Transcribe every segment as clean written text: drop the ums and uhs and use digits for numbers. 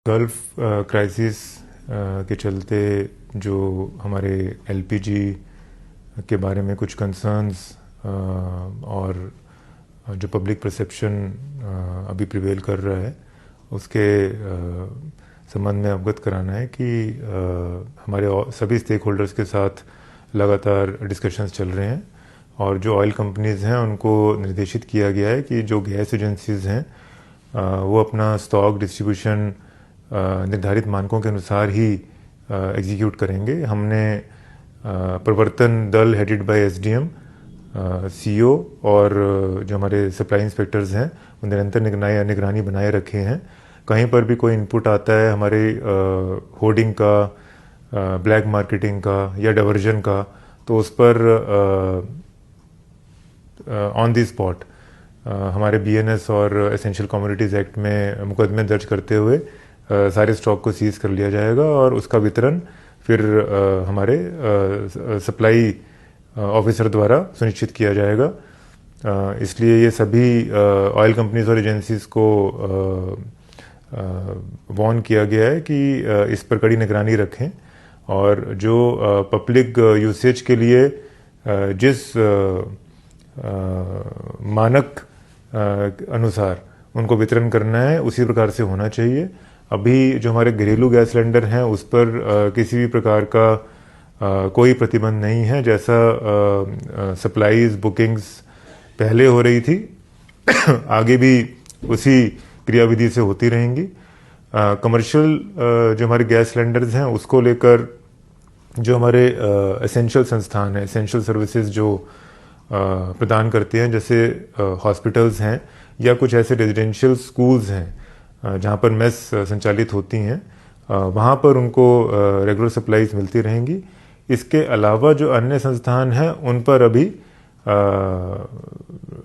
Gulf crisis के चलते जो हमारे एलपीजी के बारे में कुछ कंसर्न्स और जो पब्लिक परसेप्शन अभी प्रिवेल कर रहा है उसके संबंध में अवगत कराना है कि हमारे सभी स्टेक होल्डर्स के साथ लगातार डिस्कशंस चल रहे हैं और जो ऑयल कंपनीज़ हैं उनको निर्देशित किया गया है कि जो गैस एजेंसीज़ हैं वो अपना स्टॉक डिस्ट्रीब्यूशन निर्धारित मानकों के अनुसार ही एग्जीक्यूट करेंगे। हमने प्रवर्तन दल हेडेड बाय एसडीएम, सीओ और जो हमारे सप्लाई इंस्पेक्टर्स हैं वो निरंतर निगरानी बनाए रखे हैं। कहीं पर भी कोई इनपुट आता है हमारे होर्डिंग का, ब्लैक मार्केटिंग का या डाइवर्जन का, तो उस पर ऑन द स्पॉट हमारे बीएनएस और एसेंशियल कमोडिटीज़ एक्ट में मुकदमे दर्ज करते हुए सारे स्टॉक को सीज कर लिया जाएगा और उसका वितरण फिर हमारे सप्लाई ऑफिसर द्वारा सुनिश्चित किया जाएगा। इसलिए ये सभी ऑयल कंपनीज और एजेंसीज को वार्न किया गया है कि इस पर कड़ी निगरानी रखें और जो पब्लिक यूसेज के लिए जिस मानक अनुसार उनको वितरण करना है उसी प्रकार से होना चाहिए। अभी जो हमारे घरेलू गैस सिलेंडर हैं उस पर किसी भी प्रकार का कोई प्रतिबंध नहीं है। जैसा सप्लाईज बुकिंग्स पहले हो रही थी आगे भी उसी क्रियाविधि से होती रहेंगी। कमर्शियल जो हमारे गैस सिलेंडर्स हैं उसको लेकर जो हमारे एसेंशियल संस्थान हैं, एसेंशियल सर्विसेज जो प्रदान करते हैं, जैसे हॉस्पिटल्स हैं या कुछ ऐसे रेजिडेंशियल स्कूल्स हैं जहाँ पर मेस संचालित होती हैं, वहाँ पर उनको रेगुलर सप्लाईज मिलती रहेंगी। इसके अलावा जो अन्य संस्थान हैं उन पर अभी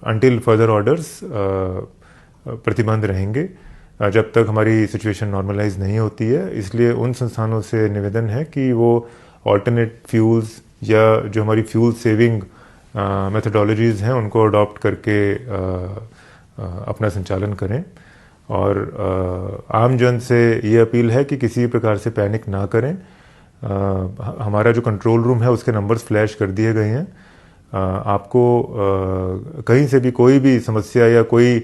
अंटिल फर्दर ऑर्डर्स प्रतिबंध रहेंगे जब तक हमारी सिचुएशन नॉर्मलाइज नहीं होती है। इसलिए उन संस्थानों से निवेदन है कि वो ऑल्टरनेट फ्यूल्स या जो हमारी फ्यूल सेविंग मेथडोलॉजीज़ हैं उनको अडॉप्ट करके अपना संचालन करें। और आम जन से ये अपील है कि किसी प्रकार से पैनिक ना करें। हमारा जो कंट्रोल रूम है उसके नंबर्स फ्लैश कर दिए गए हैं। आपको कहीं से भी कोई भी समस्या या कोई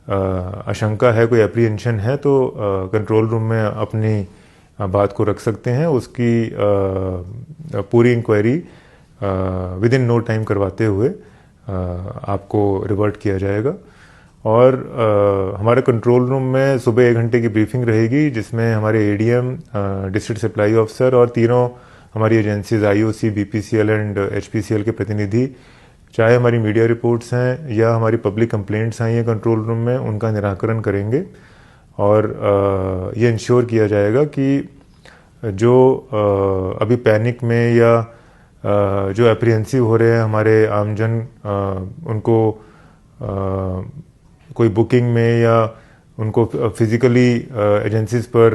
आशंका है, कोई एप्रीहेंशन है तो कंट्रोल रूम में अपनी बात को रख सकते हैं। उसकी पूरी inquiry with in no time करवाते हुए आपको रिवर्ट किया जाएगा। और हमारे कंट्रोल रूम में सुबह 1 घंटे की ब्रीफिंग रहेगी जिसमें हमारे एडीएम, डिस्ट्रिक्ट सप्लाई ऑफिसर और तीनों हमारी agencies IOC, BPCL and HPCL के प्रतिनिधि, चाहे हमारी मीडिया रिपोर्ट्स हैं या हमारी पब्लिक कंप्लेंट्स आई हैं कंट्रोल रूम में, उनका निराकरण करेंगे। और ये इंश्योर किया जाएगा कि जो अभी पैनिक में या जो एप्रीहेंसिव हो रहे हैं हमारे आमजन, उनको कोई बुकिंग में या उनको फिजिकली एजेंसीज पर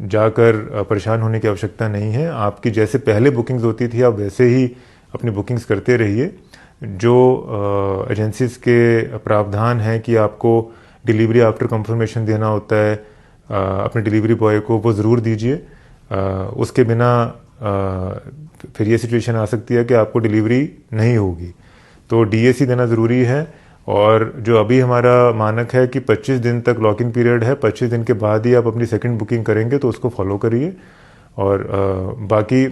जाकर परेशान होने की आवश्यकता नहीं है। आपकी जैसे पहले बुकिंग्स होती थी आप वैसे ही अपनी बुकिंग्स करते रहिए। जो एजेंसीज के प्रावधान है कि आपको डिलीवरी आफ्टर कंफर्मेशन देना होता है अपने डिलीवरी बॉय को, वो ज़रूर दीजिए। उसके बिना फिर ये सिचुएशन आ सकती है कि आपको डिलीवरी नहीं होगी, तो डीएसी देना ज़रूरी है। और जो अभी हमारा मानक है कि 25 दिन तक लॉक इन पीरियड है, 25 दिन के बाद ही आप अपनी सेकंड बुकिंग करेंगे तो उसको फॉलो करिए। और बाकी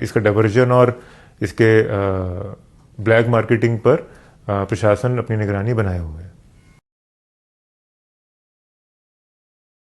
इसका डाइवर्जन और इसके ब्लैक मार्केटिंग पर प्रशासन अपनी निगरानी बनाए हुए है।